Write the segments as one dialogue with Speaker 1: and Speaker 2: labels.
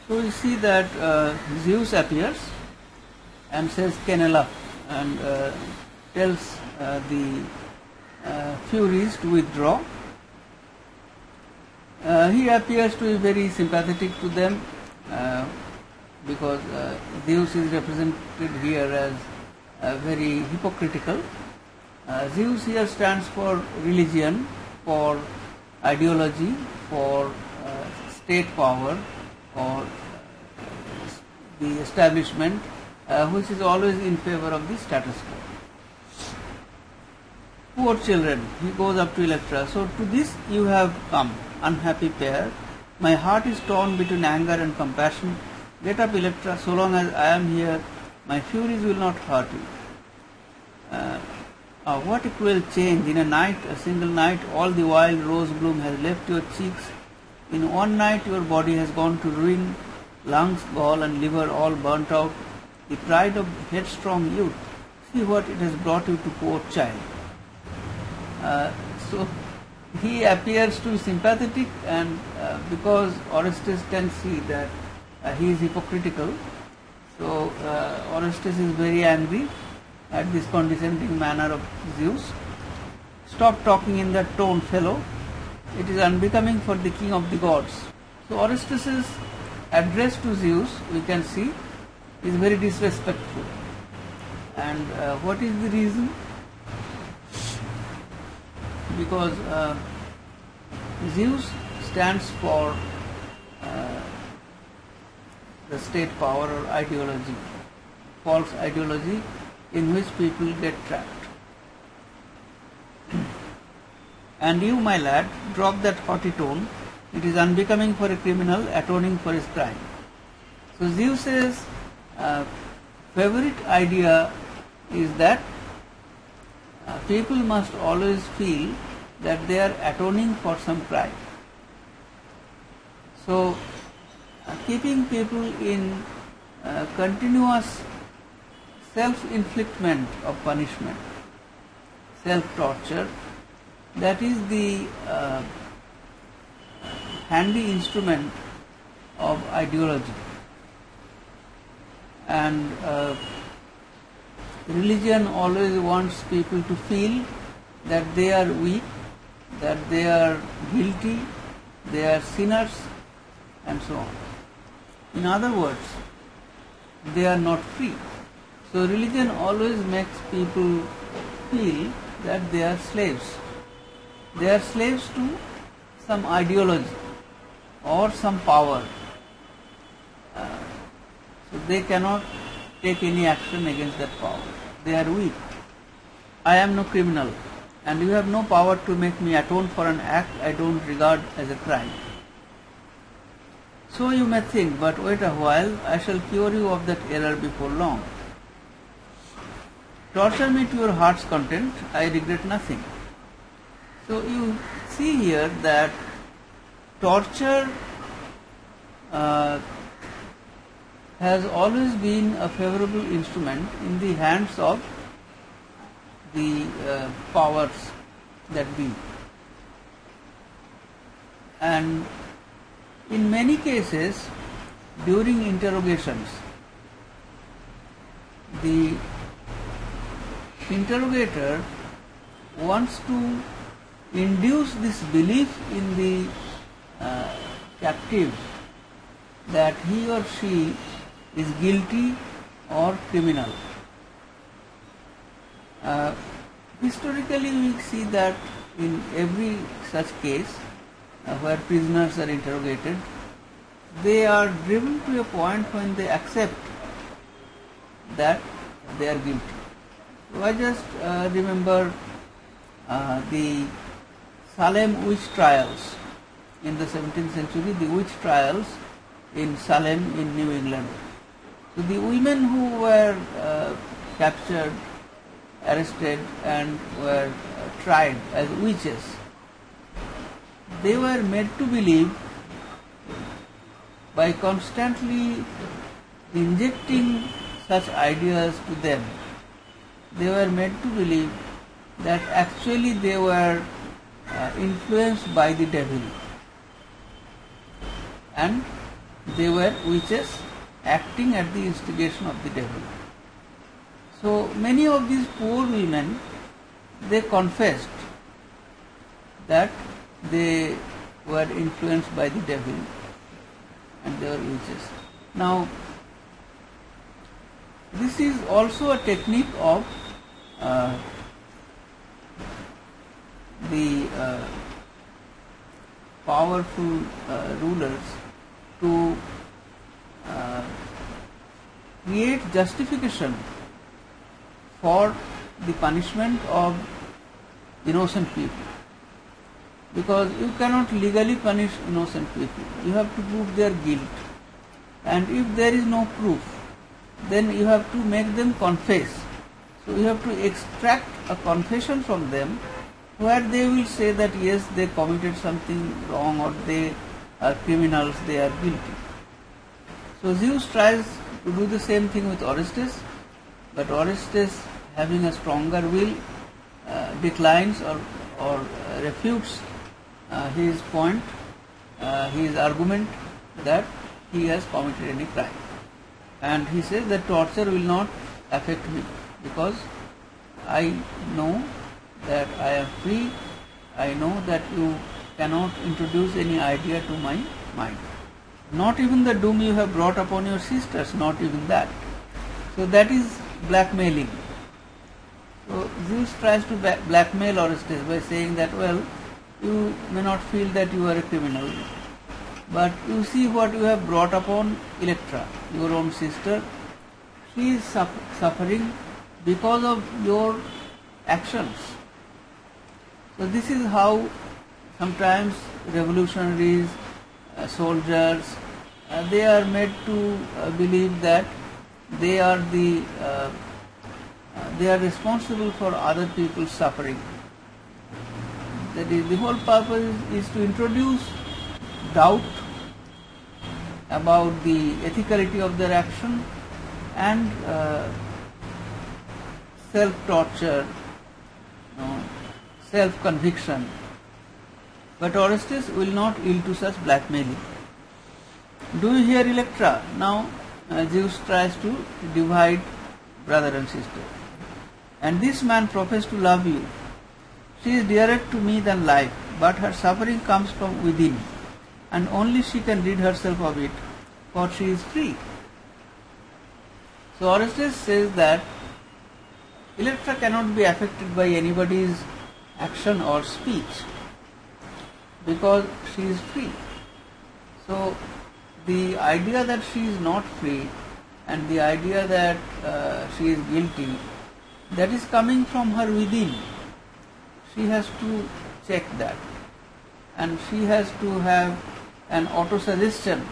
Speaker 1: So we see that Zeus appears and says Kenela, and tells the Furies to withdraw. He appears to be very sympathetic to them because Zeus is represented here as very hypocritical. Zeus here stands for religion, for ideology, for state power, or the establishment, which is always in favor of the status quo. Poor children, he goes up to Electra. So to this you have come, unhappy pair. My heart is torn between anger and compassion. Get up, Electra. So long as I am here, my furies will not hurt you. What a cruel change! In a night, a single night, all the wild rose bloom has left your cheeks. In one night, your body has gone to ruin, lungs, gall, and liver all burnt out. The pride of headstrong youth. See what it has brought you to, poor child. So he appears to be sympathetic, and because Orestes can see that he is hypocritical, so Orestes is very angry at this condescending manner of Zeus. Stop talking in that tone, fellow. It is unbecoming for the king of the gods. So Orestes' address to Zeus, we can see, is very disrespectful. And what is the reason? Because Zeus stands for the state power or ideology, false ideology in which people get trapped. And you, my lad, drop that haughty tone. It is unbecoming for a criminal atoning for his crime. So Zeus's favorite idea is that people must always feel that they are atoning for some crime. So keeping people in continuous self-inflictment of punishment, self-torture, that is the handy instrument of ideology. And religion always wants people to feel that they are weak, that they are guilty, they are sinners, and so on. In other words, they are not free. So religion always makes people feel that they are slaves. They are slaves to some ideology or some power. So they cannot take any action against that power. They are weak. I am no criminal, and you have no power to make me atone for an act I don't regard as a crime. So you may think, but wait a while, I shall cure you of that error before long. Torture me to your heart's content, I regret nothing. So you see here that torture has always been a favorable instrument in the hands of the powers that be. And in many cases, during interrogations, the interrogator wants to induce this belief in the captive that he or she is guilty or criminal. Historically, we see that in every such case where prisoners are interrogated, they are driven to a point when they accept that they are guilty. So I just remember the Salem witch trials in the 17th century, the witch trials in Salem in New England. So the women who were captured, arrested, and were tried as witches, they were made to believe by constantly injecting such ideas to them. They were made to believe that actually they were influenced by the devil, and they were witches acting at the instigation of the devil. So many of these poor women, they confessed that they were influenced by the devil and they were witches. Now, this is also a technique of the powerful rulers to create justification for the punishment of innocent people. Because you cannot legally punish innocent people. You have to prove their guilt. And if there is no proof, then you have to make them confess. So you have to extract a confession from them where they will say that yes, they committed something wrong or they are criminals, they are guilty. So Zeus tries to do the same thing with Orestes, but Orestes, having a stronger will, declines or refutes his point, his argument that he has committed any crime. And he says that torture will not affect me because I know that I am free. I know that you cannot introduce any idea to my mind. Not even the doom you have brought upon your sisters, not even that. So that is blackmailing. So Zeus tries to blackmail Orestes by saying that, well, you may not feel that you are a criminal, but you see what you have brought upon Electra, your own sister. She is suffering because of your actions. So this is how sometimes revolutionaries, soldiers, they are made to believe that they are they are responsible for other people's suffering. That is, the whole purpose is to introduce doubt about the ethicality of their action and self-torture, self-conviction. But Orestes will not yield to such blackmailing. Do you hear, Electra? Now Zeus tries to divide brother and sister. And this man professed to love you. She is dearer to me than life, but her suffering comes from within, and only she can rid herself of it, for she is free. So Orestes says that Electra cannot be affected by anybody's action or speech because she is free. So the idea that she is not free and the idea that she is guilty, that is coming from her within. She has to check that, and she has to have an auto-suggestion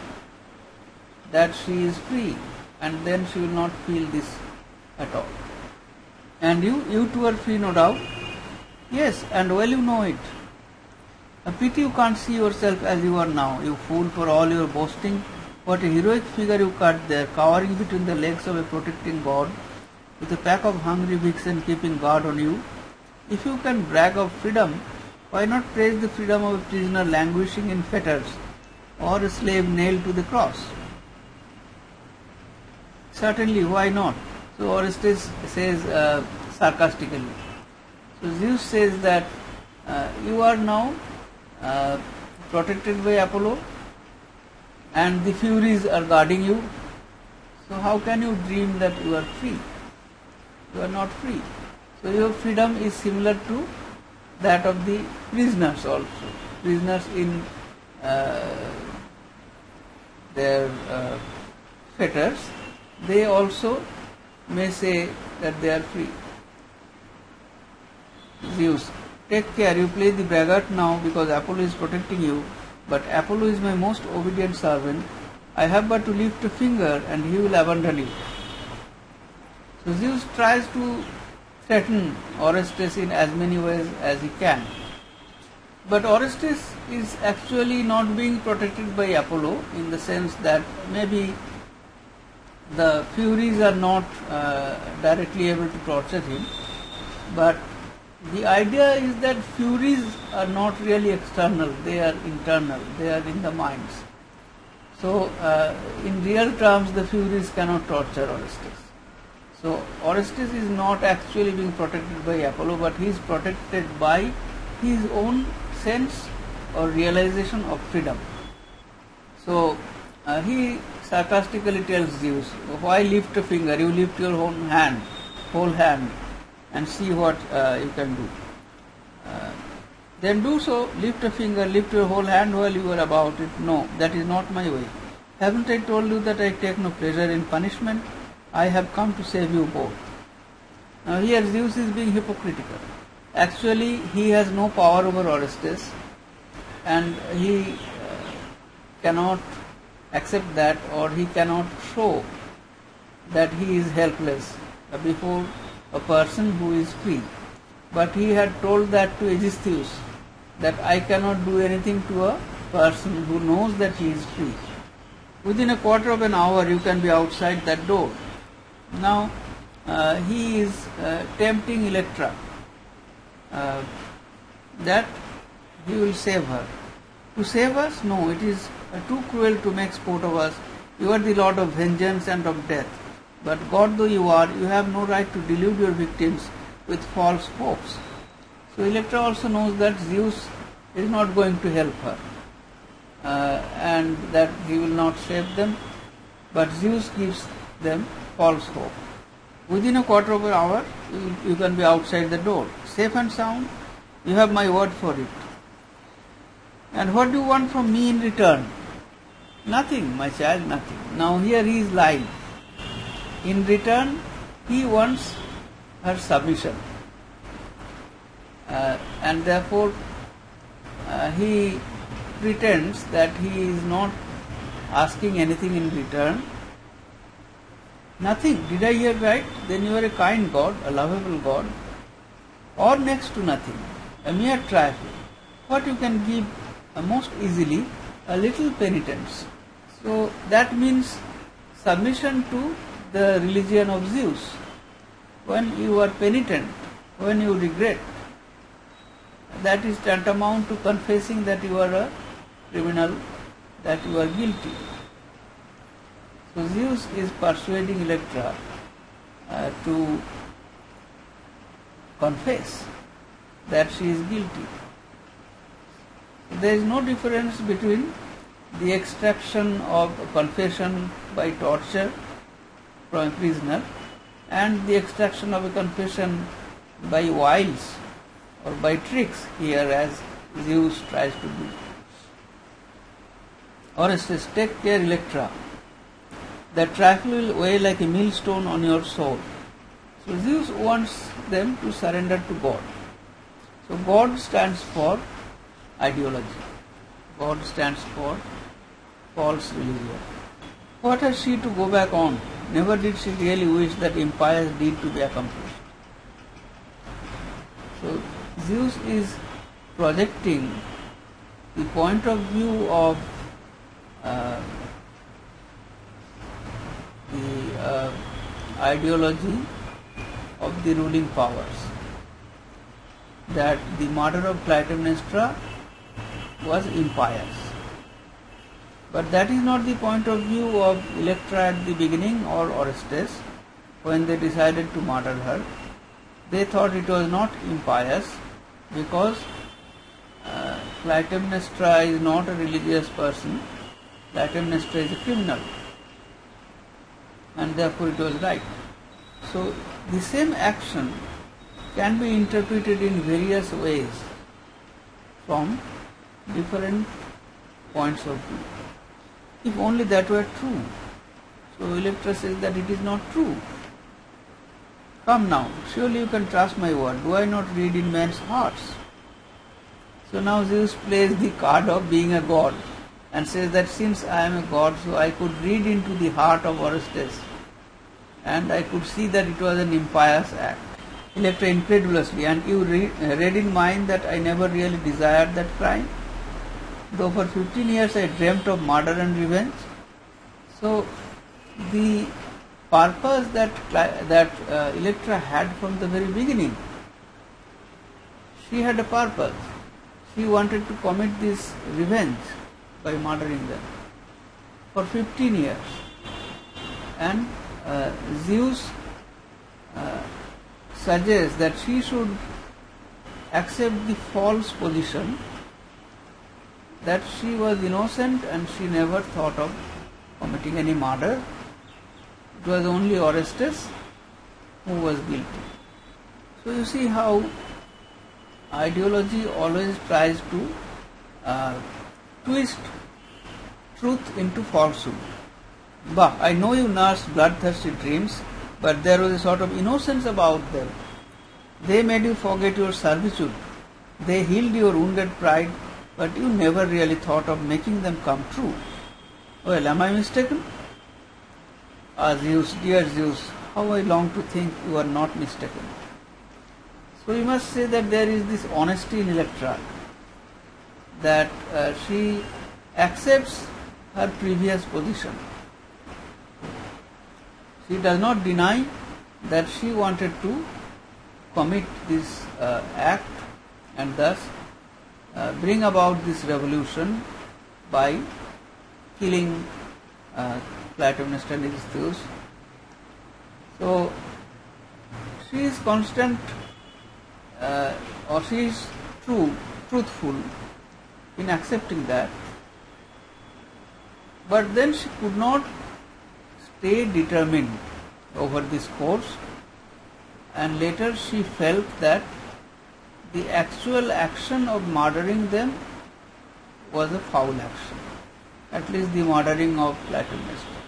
Speaker 1: that she is free, and then she will not feel this at all. And you too are free, no doubt. Yes, and well you know it. A pity you can't see yourself as you are now, you fool, for all your boasting. What a heroic figure you cut there, cowering between the legs of a protecting god, with a pack of hungry vixen keeping guard on you. If you can brag of freedom, why not praise the freedom of a prisoner languishing in fetters, or a slave nailed to the cross? Certainly, why not? So Orestes says sarcastically. So Zeus says that you are now protected by Apollo, and the Furies are guarding you. So how can you dream that you are free? You are not free. So your freedom is similar to that of the prisoners also. Prisoners in their fetters, they also may say that they are free. Zeus, take care, you play the braggart now because Apollo is protecting you, but Apollo is my most obedient servant. I have but to lift a finger and he will abandon you. So Zeus tries to threaten Orestes in as many ways as he can. But Orestes is actually not being protected by Apollo, in the sense that maybe the Furies are not directly able to torture him, but the idea is that Furies are not really external, they are internal, they are in the minds. So, in real terms, the Furies cannot torture Orestes. So, Orestes is not actually being protected by Apollo, but he is protected by his own sense or realization of freedom. So, he sarcastically tells Zeus, why lift a finger? You lift your whole hand, and see what you can do. Then do so, lift a finger, lift your whole hand while you are about it. No, that is not my way. Haven't I told you that I take no pleasure in punishment? I have come to save you both. Now here Zeus is being hypocritical. Actually, he has no power over Orestes, and he cannot accept that, or he cannot show that he is helpless before a person who is free. But he had told that to Aegistheus, that I cannot do anything to a person who knows that he is free. Within a quarter of an hour you can be outside that door. Now he is tempting Electra that he will save her. To save us? No, it is too cruel to make sport of us. You are the Lord of vengeance and of death. But God though you are, you have no right to delude your victims with false hopes. So Electra also knows that Zeus is not going to help her, and that he will not save them, but Zeus gives them false hope. Within a quarter of an hour, you can be outside the door, safe and sound. You have my word for it. And what do you want from me in return? Nothing, my child, nothing. Now here he is lying. In return, he wants her submission, and therefore he pretends that he is not asking anything in return. Nothing. Did I hear right? Then you are a kind God, a lovable God, or next to nothing, a mere trifle. What you can give most easily, a little penitence. So that means submission to the religion of Zeus. When you are penitent, when you regret, that is tantamount to confessing that you are a criminal, that you are guilty. So Zeus is persuading Electra to confess that she is guilty. There is no difference between the extraction of confession by torture from a prisoner and the extraction of a confession by wiles or by tricks here, as Zeus tries to do. Orestes, take care, Electra. That trifle will weigh like a millstone on your soul. So Zeus wants them to surrender to God. So God stands for ideology. God stands for false religion. What has she to go back on? Never did she really wish that impious deed to be accomplished. So Zeus is projecting the point of view of the ideology of the ruling powers, that the murder of Clytemnestra was impious. But that is not the point of view of Electra at the beginning, or Orestes when they decided to murder her. They thought it was not impious because Clytemnestra is not a religious person. Clytemnestra is a criminal, and therefore it was right. So the same action can be interpreted in various ways from different points of view. If only that were true. So Electra says that it is not true. Come now, surely you can trust my word. Do I not read in men's hearts? So now Zeus plays the card of being a god and says that since I am a god, so I could read into the heart of Orestes, and I could see that it was an impious act. Electra incredulously, and you read in mine that I never really desired that crime, though for 15 years I dreamt of murder and revenge. So the purpose that Electra had from the very beginning, she had a purpose. She wanted to commit this revenge by murdering them. for 15 years. And Zeus suggests that she should accept the false position that she was innocent and she never thought of committing any murder. It was only Orestes who was guilty. So you see how ideology always tries to twist truth into falsehood. Bah, I know you nursed bloodthirsty dreams, but there was a sort of innocence about them. They made you forget your servitude. They healed your wounded pride, but you never really thought of making them come true. Well, am I mistaken? Ah, Zeus, dear Zeus, how I long to think you are not mistaken. So you must say that there is this honesty in Electra, that she accepts her previous position. She does not deny that she wanted to commit this act and thus bring about this revolution by killing Clytemnestra and Eurystheus. So she is constant or she is truthful in accepting that, but then she could not stay determined over this course, and later she felt that the actual action of murdering them was a foul action, at least the murdering of Clytemnestra.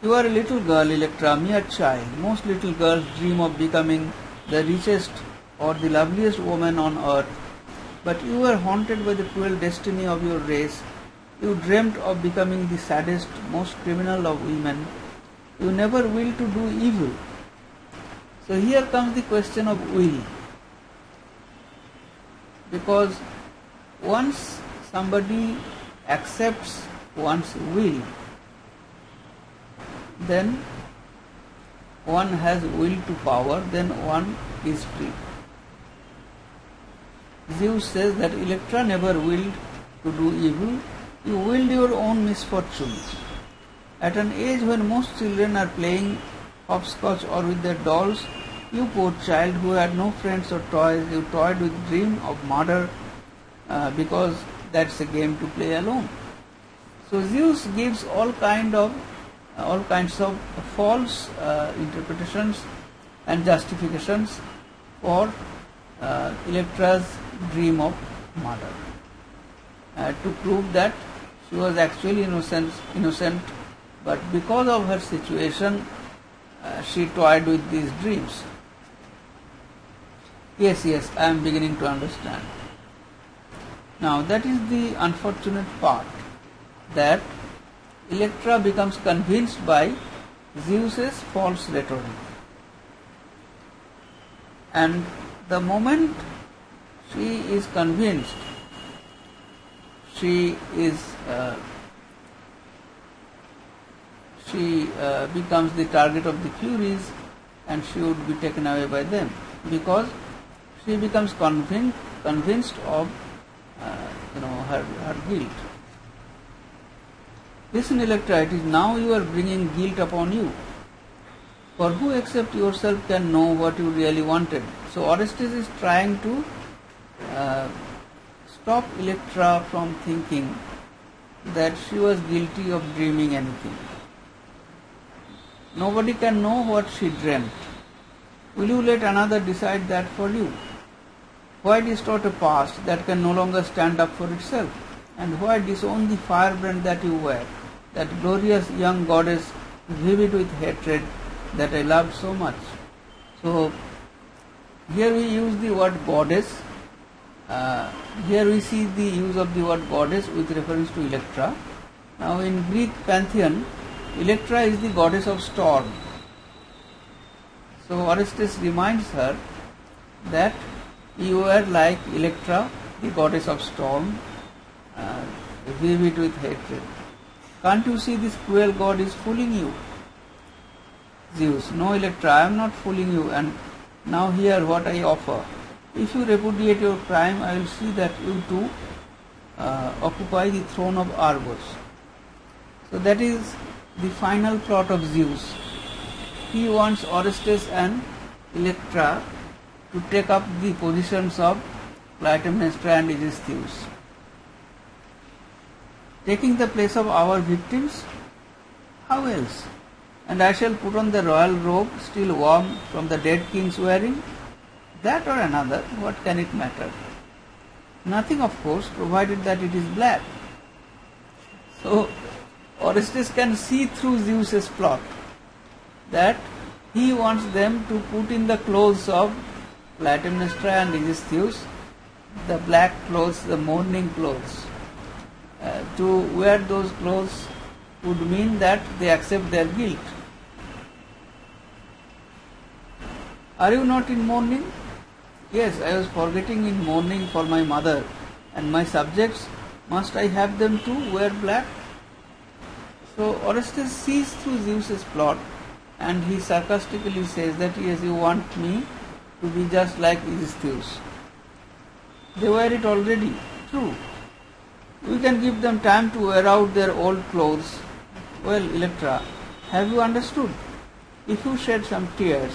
Speaker 1: You are a little girl, Electra, mere child. Most little girls dream of becoming the richest or the loveliest woman on earth, but you were haunted by the cruel destiny of your race. You dreamt of becoming the saddest, most criminal of women. You never willed to do evil. So here comes the question of will. Because once somebody accepts one's will, then one has will to power, then one is free. Zeus says that Electra never willed to do evil, you willed your own misfortune. At an age when most children are playing hopscotch or with their dolls, you poor child who had no friends or toys, you toyed with the dream of murder because that's a game to play alone. So Zeus gives all kinds of false interpretations and justifications for Electra's dream of murder to prove that she was actually innocent, but because of her situation she toyed with these dreams. Yes, I am beginning to understand. Now that is the unfortunate part, that Electra becomes convinced by Zeus's false rhetoric. And the moment she is convinced, she becomes the target of the Furies, and she would be taken away by them, because she becomes convinced of her guilt. Listen, Electra, it is now you are bringing guilt upon you. For who except yourself can know what you really wanted? So Orestes is trying to stop Electra from thinking that she was guilty of dreaming anything. Nobody can know what she dreamt. Will you let another decide that for you? Why distort a past that can no longer stand up for itself? And why disown the firebrand that you were, that glorious young goddess vivid with hatred that I loved so much? So here we use the word goddess. Here we see the use of the word goddess with reference to Electra. Now in Greek pantheon, Electra is the goddess of storm. So Orestes reminds her that you were like Electra, the goddess of storm, vivid with hatred. Can't you see this cruel god is fooling you? Zeus: no, Electra, I am not fooling you, and now hear what I offer. If you repudiate your crime, I will see that you too occupy the throne of Argos. So that is the final plot of Zeus. He wants Orestes and Electra to take up the positions of Clytemnestra and Aegisthus. Taking the place of our victims? How else? And I shall put on the royal robe, still warm from the dead king's wearing? That or another, what can it matter? Nothing, of course, provided that it is black. So, Orestes can see through Zeus's plot, that he wants them to put in the clothes of Clytemnestra and Aegisthus, the black clothes, the mourning clothes. To wear those clothes would mean that they accept their guilt. Are you not in mourning? Yes, I was forgetting in mourning for my mother and my subjects. Must I have them too wear black? So Orestes sees through Zeus's plot, and he sarcastically says that yes, you want me to be just like Aegisthus. They wear it already. True. We can give them time to wear out their old clothes. Well, Electra, have you understood? If you shed some tears,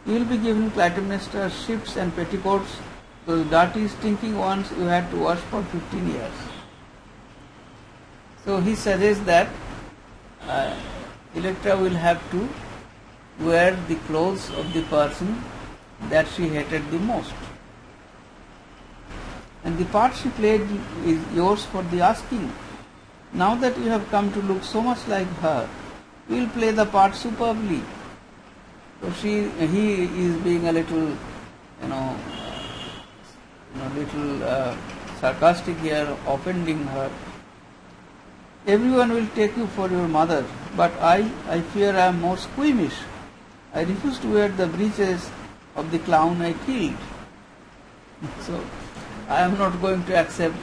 Speaker 1: you will be given Clytemnestra's shifts and petticoats, those dirty, stinking ones you had to wash for 15 years. So he suggests that Electra will have to wear the clothes of the person that she hated the most. And the part she played is yours for the asking. Now that you have come to look so much like her, you will play the part superbly. So he is being a little, sarcastic here, offending her. Everyone will take you for your mother, but I fear I am more squeamish. I refuse to wear the breeches of the clown I killed. So I am not going to accept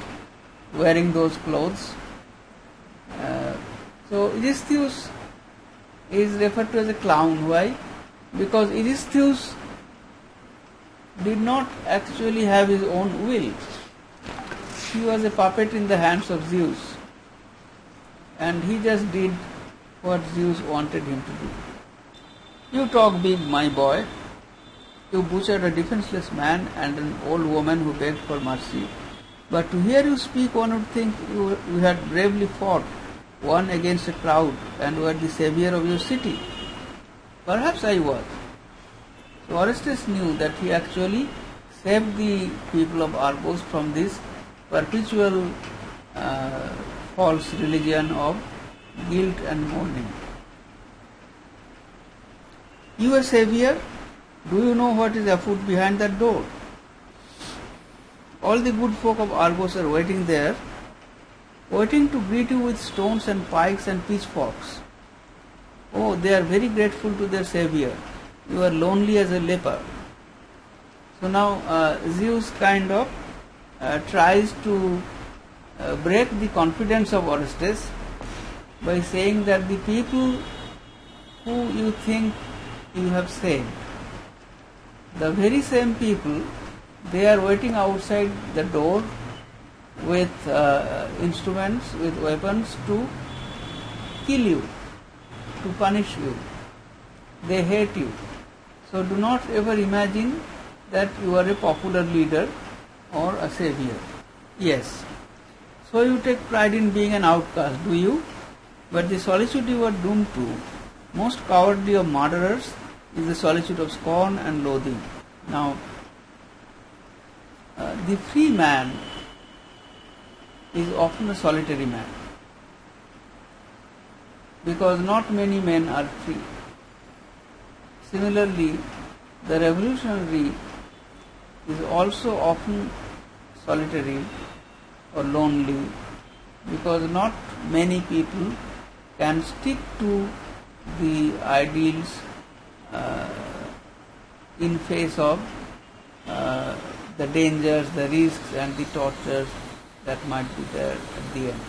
Speaker 1: wearing those clothes. So Aegisthus is referred to as a clown. Why? Because Aegisthus did not actually have his own will. He was a puppet in the hands of Zeus, and he just did what Zeus wanted him to do. You talk big, my boy. You butchered a defenseless man and an old woman who begged for mercy. But to hear you speak, one would think you had bravely fought, one against a crowd, and were the savior of your city. Perhaps I was. So Orestes knew that he actually saved the people of Argos from this perpetual false religion of guilt and mourning. You a savior? Do you know what is afoot behind that door? All the good folk of Argos are waiting there, waiting to greet you with stones and pikes and pitchforks. Oh, they are very grateful to their savior. You are lonely as a leper. So now Zeus kind of tries to break the confidence of Orestes by saying that the people who you think you have saved, the very same people, they are waiting outside the door with instruments, with weapons to kill you, to punish you. They hate you. So do not ever imagine that you are a popular leader or a savior. Yes. So you take pride in being an outcast, do you? But the solitude you are doomed to, most cowardly of murderers, is the solitude of scorn and loathing. Now, the free man is often a solitary man, because not many men are free. Similarly, the revolutionary is also often solitary or lonely, because not many people can stick to the ideals in face of the dangers, the risks and the tortures that might be there at the end.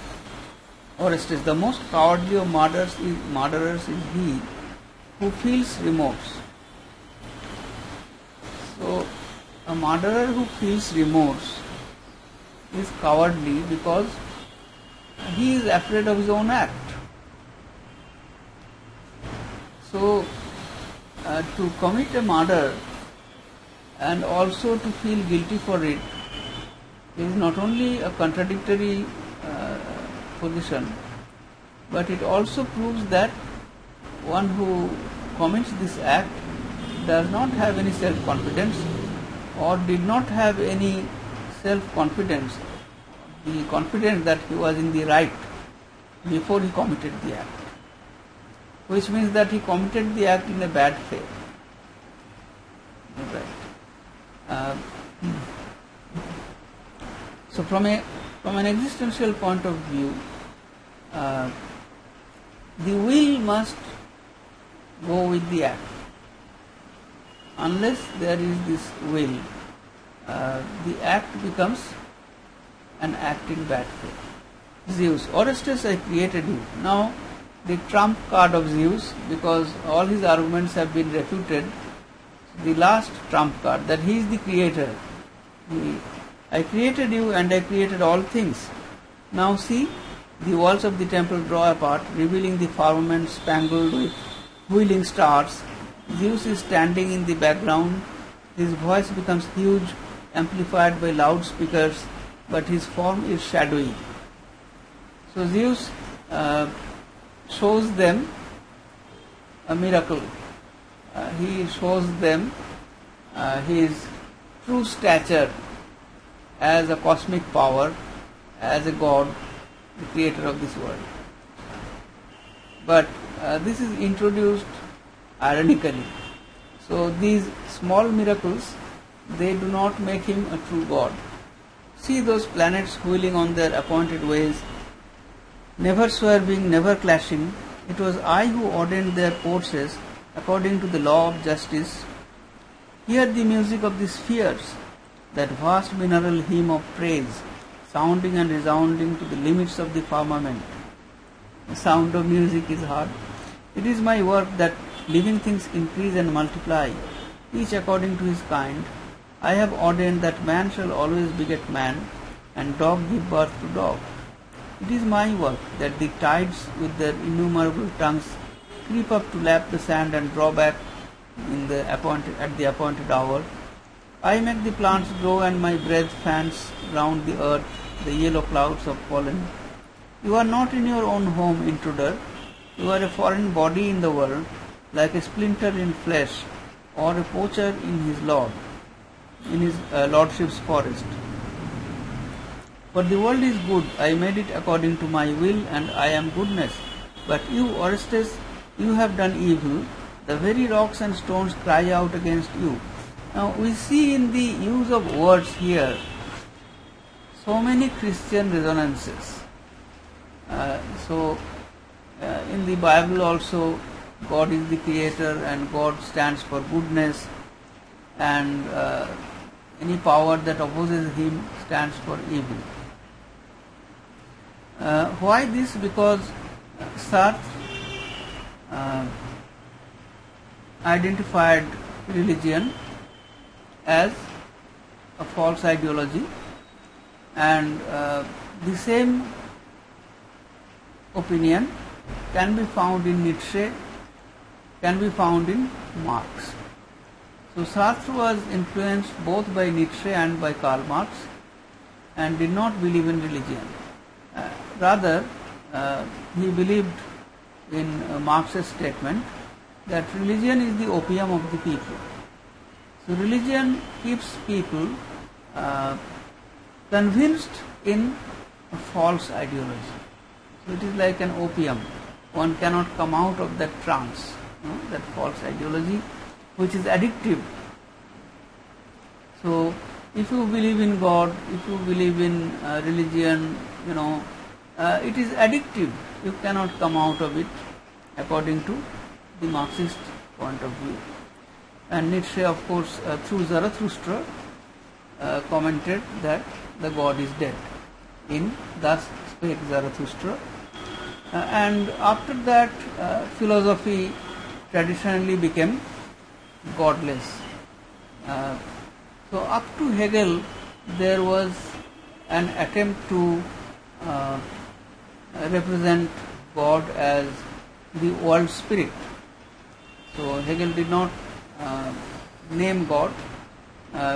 Speaker 1: Orestes, the most cowardly of murderers is he who feels remorse. So a murderer who feels remorse is cowardly because he is afraid of his own act. So, to commit a murder and also to feel guilty for it is not only a contradictory position, but it also proves that one who commits this act does not have any self-confidence or did not have any self-confidence, the confidence that he was in the right before he committed the act, which means that he committed the act in a bad faith. Right. So from an existential point of view, the will must go with the act. Unless there is this will, the act becomes an act in bad faith. Zeus, Orestes, I created you. Now the trump card of Zeus, because all his arguments have been refuted, the last trump card, that he is the creator. I created you and I created all things. Now see, the walls of the temple draw apart, revealing the firmament spangled with wheeling stars. Zeus is standing in the background. His voice becomes huge, amplified by loudspeakers, but his form is shadowy. So Zeus shows them a miracle. He shows them his true stature as a cosmic power, as a god, the creator of this world. But this is introduced ironically. So these small miracles, they do not make him a true god. See those planets wheeling on their appointed ways, never swerving, never clashing. It was I who ordained their courses according to the law of justice. Hear the music of the spheres, that vast mineral hymn of praise, sounding and resounding to the limits of the firmament. The sound of music is heard. It is my work that living things increase and multiply, each according to his kind. I have ordained that man shall always beget man, and dog give birth to dog. It is my work that the tides with their innumerable tongues creep up to lap the sand and draw back at the appointed hour. I make the plants grow and my breath fans round the earth the yellow clouds of pollen. You are not in your own home, intruder. You are a foreign body in the world, like a splinter in flesh or a poacher in his lordship's forest. For the world is good, I made it according to my will, and I am goodness. But you, Orestes, you have done evil. The very rocks and stones cry out against you. Now we see in the use of words here so many Christian resonances. In the Bible also, God is the creator and God stands for goodness, and any power that opposes him stands for evil. Why this? Because Sartre identified religion as a false ideology, and the same opinion can be found in Nietzsche, can be found in Marx. So Sartre was influenced both by Nietzsche and by Karl Marx and did not believe in religion. Rather, he believed in Marx's statement that religion is the opium of the people. So religion keeps people convinced in a false ideology. So it is like an opium. One cannot come out of that trance, that false ideology, which is addictive. So if you believe in God, if you believe in religion, it is addictive. You cannot come out of it according to the Marxist point of view. And Nietzsche, of course, through Zarathustra, commented that the God is dead. In Thus Spake Zarathustra. And after that, philosophy traditionally became godless. So up to Hegel, there was an attempt to represent God as the world spirit. So Hegel did not name God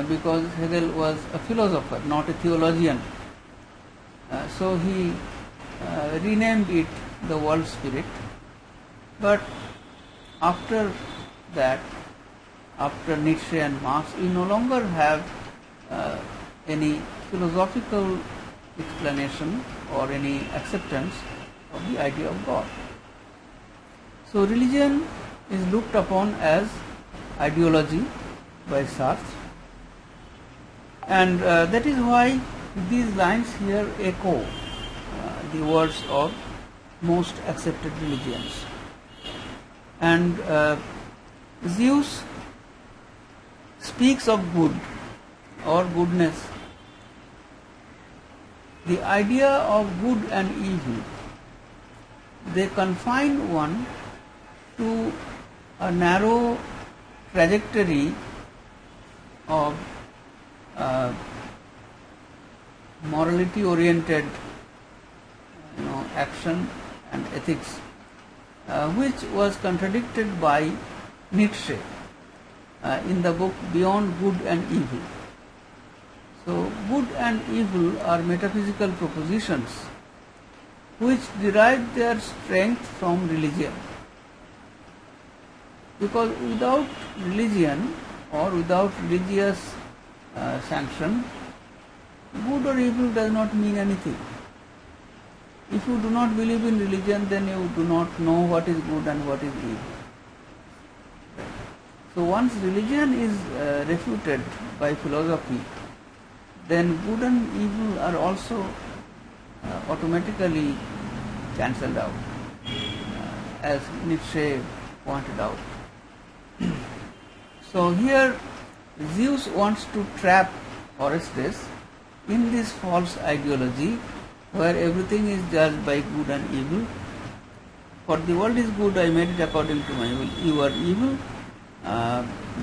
Speaker 1: because Hegel was a philosopher, not a theologian. So he renamed it the world spirit. But after that, after Nietzsche and Marx, we no longer have any philosophical explanation or any acceptance of the idea of God. So religion is looked upon as ideology by Sartre, and that is why these lines here echo the words of most accepted religions. And Zeus speaks of good or goodness. The idea of good and evil, they confine one to a narrow trajectory of morality oriented action and ethics, which was contradicted by Nietzsche in the book Beyond Good and Evil. So good and evil are metaphysical propositions which derive their strength from religion, because without religion or without religious sanction, good or evil does not mean anything. If you do not believe in religion, then you do not know what is good and what is evil. So once religion is refuted by philosophy, then good and evil are also automatically cancelled out, as Nietzsche pointed out. So here Zeus wants to trap Orestes in this false ideology where everything is judged by good and evil. For the world is good, I made it according to my will. You are evil.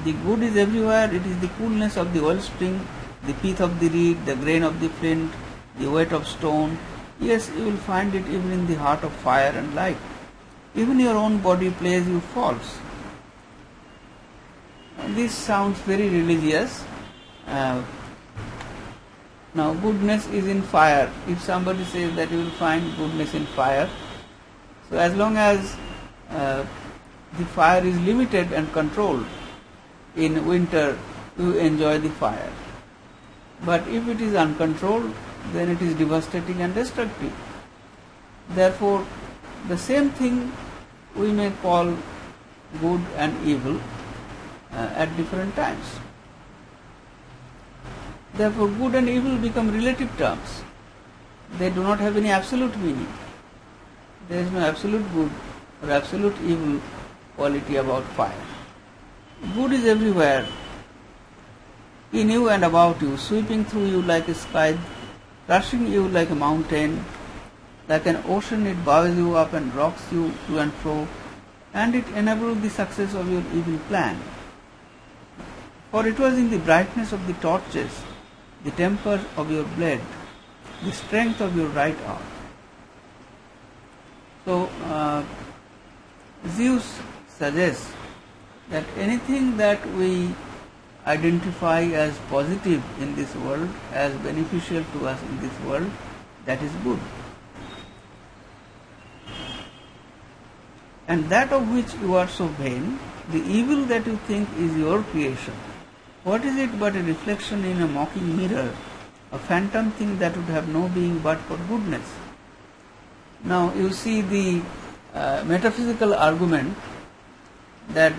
Speaker 1: The good is everywhere. It is the coolness of the wellspring, the pith of the reed, the grain of the flint, the weight of stone. Yes, you will find it even in the heart of fire and light. Even your own body plays you false. This sounds very religious. Now goodness is in fire. If somebody says that you will find goodness in fire, so as long as the fire is limited and controlled, in winter you enjoy the fire. But if it is uncontrolled, then it is devastating and destructive. Therefore, the same thing we may call good and evil at different times. Therefore, good and evil become relative terms. They do not have any absolute meaning. There is no absolute good or absolute evil quality about fire. Good is everywhere, in you and about you, sweeping through you like a sky, crushing you like a mountain. Like an ocean, it bows you up and rocks you to and fro, and it enables the success of your evil plan. For it was in the brightness of the torches, the temper of your blade, the strength of your right arm. So, Zeus suggests that anything that we identify as positive in this world, as beneficial to us in this world, that is good. And that of which you are so vain, the evil that you think is your creation, what is it but a reflection in a mocking mirror, a phantom thing that would have no being but for goodness? Now you see the metaphysical argument that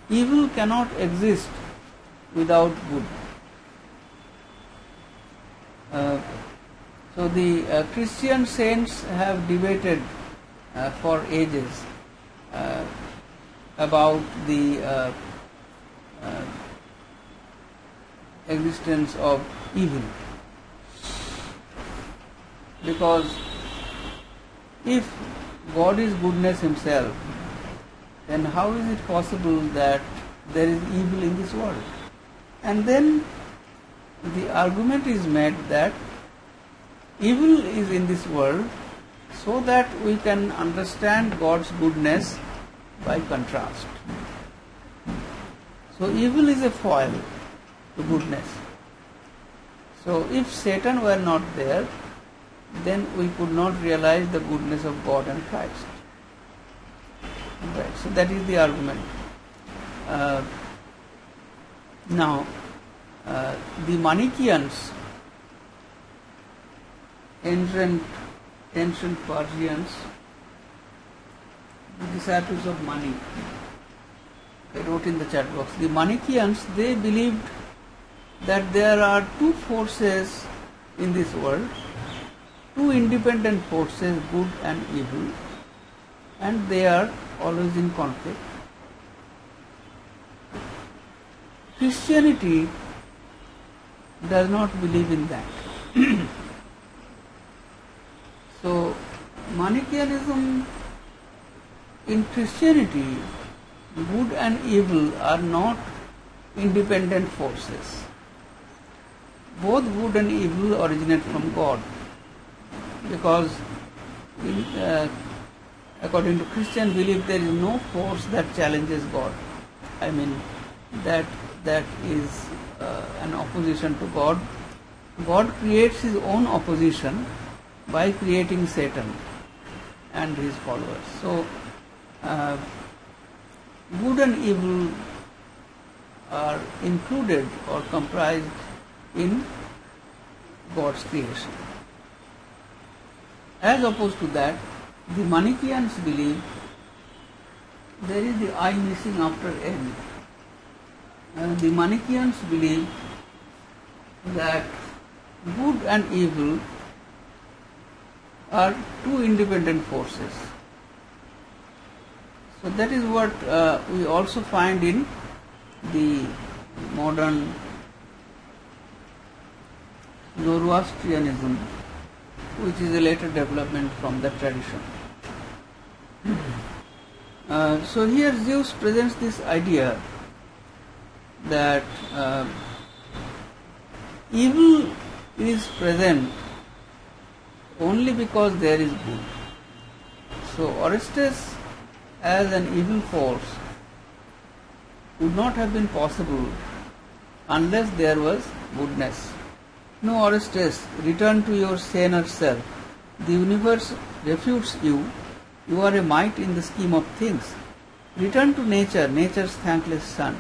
Speaker 1: evil cannot exist without good. So the Christian saints have debated for ages about the existence of evil, because if God is goodness himself, then how is it possible that there is evil in this world? And then the argument is made that evil is in this world so that we can understand God's goodness by contrast. So evil is a foil to goodness. So if Satan were not there, then we could not realize the goodness of God and Christ. Right. So that is the argument. Now, the Manichaeans, ancient Persians, the disciples of Mani, I wrote in the chat box. The Manichaeans, they believed that there are two forces in this world, two independent forces, good and evil, and they are always in conflict. Christianity does not believe in that. So, Manichaeanism, in Christianity, good and evil are not independent forces. Both good and evil originate from God, because according to Christian belief, there is no force that challenges God. I mean, that is an opposition to God. God creates his own opposition by creating Satan and his followers. So, good and evil are included or comprised in God's creation. As opposed to that, the Manichaeans believe there is the I missing after N. The Manichaeans believe that good and evil are two independent forces. So that is what we also find in the modern Zoroastrianism, which is a later development from that tradition. So here Zeus presents this idea that evil is present only because there is good. So Orestes as an evil force would not have been possible unless there was goodness. No, Orestes, return to your saner self. The universe refutes you. You are a mite in the scheme of things. Return to nature, nature's thankless son.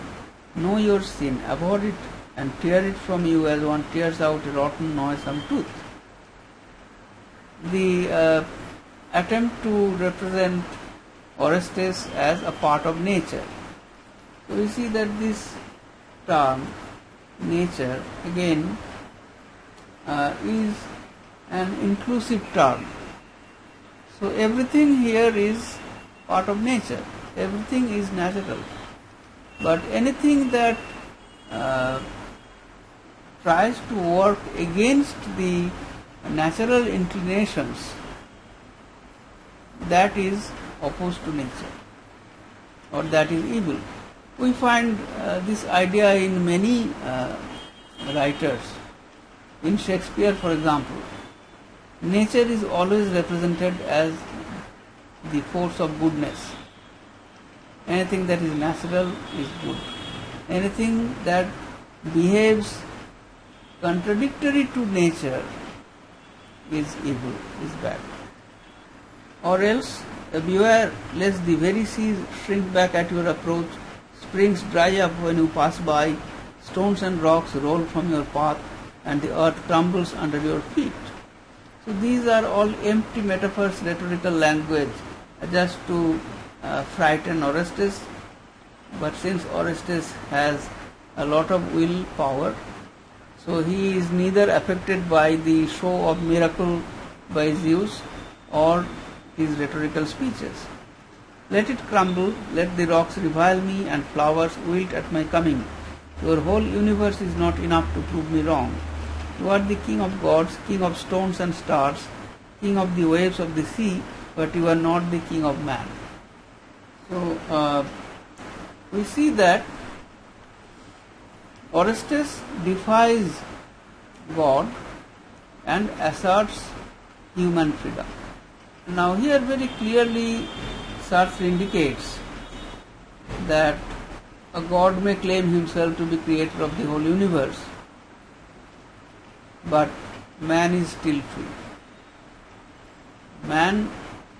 Speaker 1: Know your sin, abhor it, and tear it from you as one tears out a rotten, noisome tooth. The attempt to represent Orestes as a part of nature. So we see that this term, nature, again is an inclusive term. So everything here is part of nature. Everything is natural. But anything that tries to work against the natural inclinations, that is opposed to nature, or that is evil. We find this idea in many writers. In Shakespeare, for example, nature is always represented as the force of goodness. Anything that is natural is good. Anything that behaves contradictory to nature is evil, is bad. Or else, beware lest the very seas shrink back at your approach, springs dry up when you pass by, stones and rocks roll from your path, and the earth crumbles under your feet. So these are all empty metaphors, rhetorical language, just to frighten Orestes. But since Orestes has a lot of will power, so he is neither affected by the show of miracle by Zeus or his rhetorical speeches. Let it crumble, let the rocks revile me and flowers wilt at my coming. Your whole universe is not enough to prove me wrong. You are the king of gods, king of stones and stars, king of the waves of the sea, but you are not the king of man. So we see that Orestes defies God and asserts human freedom. Now here very clearly Sartre indicates that a god may claim himself to be creator of the whole universe, but man is still free. Man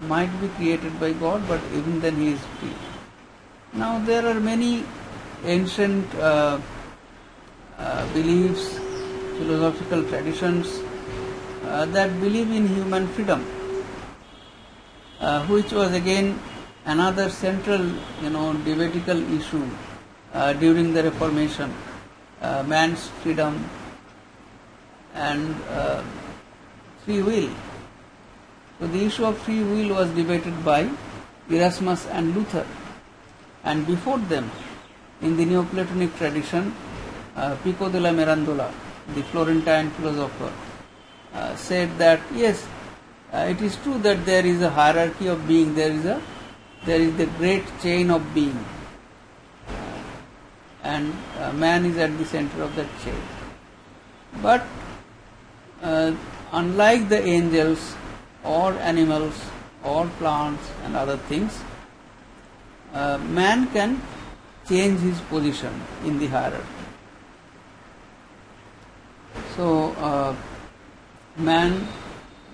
Speaker 1: might be created by God, but even then he is free. Now there are many ancient beliefs, philosophical traditions that believe in human freedom, which was again another central, debatable issue during the Reformation, man's freedom and free will. So the issue of free will was debated by Erasmus and Luther, and before them, in the Neoplatonic tradition, Pico della Mirandola, the Florentine philosopher, said that yes, it is true that there is a hierarchy of being, there is the great chain of being, and man is at the center of that chain. But unlike the angels or animals or plants and other things, man can change his position in the hierarchy. So man,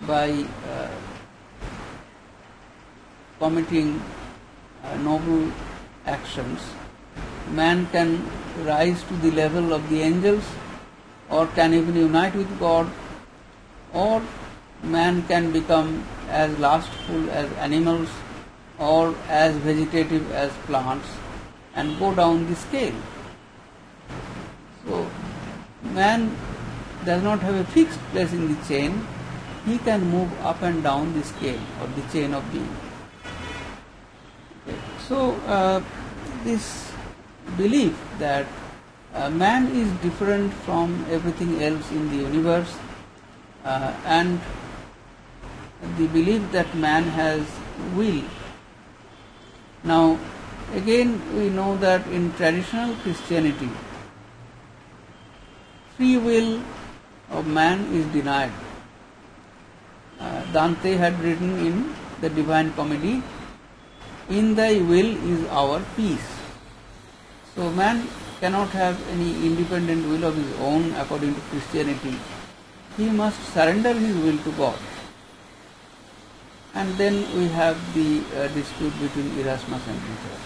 Speaker 1: by committing noble actions, man can rise to the level of the angels, or can even unite with God, or man can become as lustful as animals or as vegetative as plants and go down the scale. So man does not have a fixed place in the chain, he can move up and down the scale or the chain of being. Okay. So this belief that man is different from everything else in the universe, and the belief that man has will. Now again we know that in traditional Christianity, free will of man is denied. Dante had written in the Divine Comedy, "In thy will is our peace." So man cannot have any independent will of his own according to Christianity. He must surrender his will to God. And then we have the dispute between Erasmus and Luther.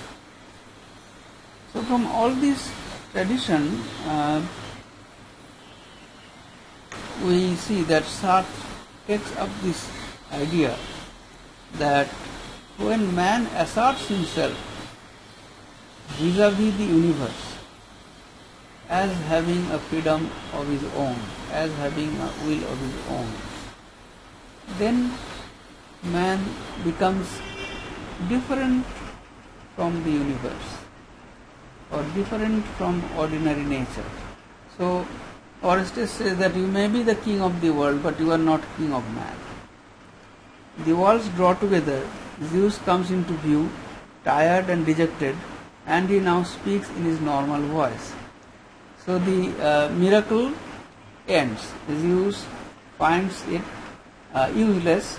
Speaker 1: So from all this tradition, we see that Sartre takes up this idea that when man asserts himself vis-a-vis the universe as having a freedom of his own, as having a will of his own, then man becomes different from the universe or different from ordinary nature. So Orestes says that you may be the king of the world, but you are not king of man. The walls draw together, Zeus comes into view, tired and dejected, and he now speaks in his normal voice. So the miracle ends. Zeus finds it useless.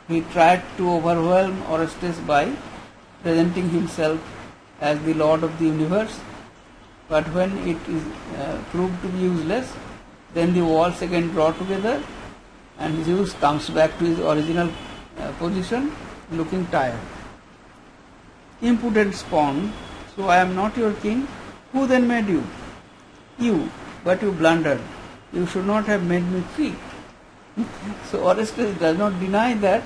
Speaker 1: He tried to overwhelm Orestes by presenting himself as the Lord of the universe, but when it is proved to be useless, then the walls again draw together and Zeus comes back to his original position, looking tired. Impudent spawn, so I am not your king. Who then made you? You, but you blundered. You should not have made me free. So Orestes does not deny that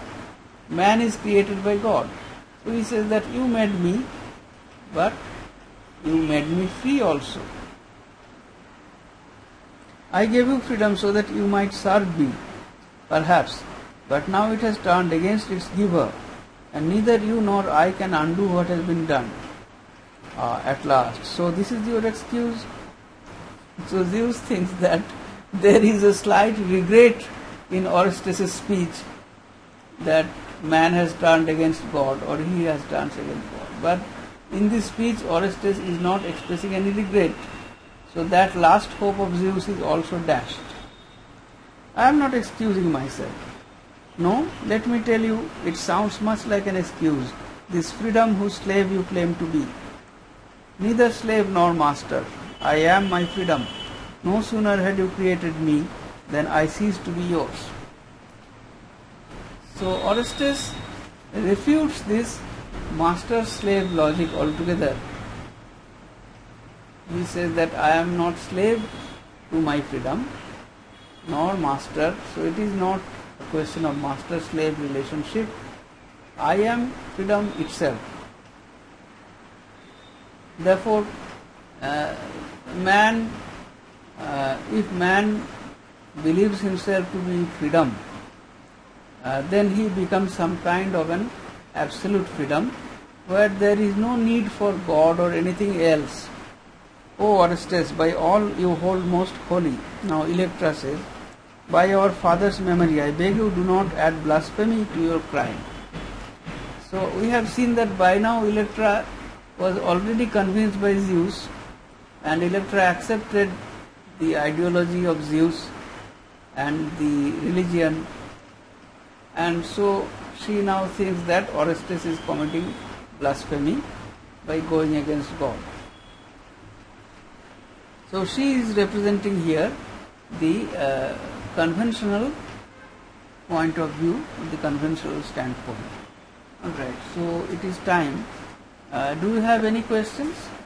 Speaker 1: man is created by God. So he says that you made me, but you made me free also. I gave you freedom so that you might serve me, perhaps, but now it has turned against its giver, and neither you nor I can undo what has been done. At last. So this is your excuse. So Zeus thinks that there is a slight regret in Orestes' speech that man has turned against God or he has turned against God. But in this speech Orestes is not expressing any regret. So that last hope of Zeus is also dashed. I am not excusing myself. No, let me tell you, it sounds much like an excuse. This freedom whose slave you claim to be. Neither slave nor master. I am my freedom. No sooner had you created me than I ceased to be yours. So Orestes refutes this master-slave logic altogether. He says that I am not slave to my freedom, nor master, so it is not a question of master-slave relationship. I am freedom itself. Therefore, if man believes himself to be freedom, then he becomes some kind of an absolute freedom where there is no need for God or anything else. O Orestes, by all you hold most holy. Now Electra says, by our father's memory, I beg you do not add blasphemy to your crime. So we have seen that by now Electra was already convinced by Zeus, and Electra accepted the ideology of Zeus and the religion, and so she now thinks that Orestes is committing blasphemy by going against God. So she is representing here the conventional point of view, the conventional standpoint. Alright, so it is time. Do you have any questions?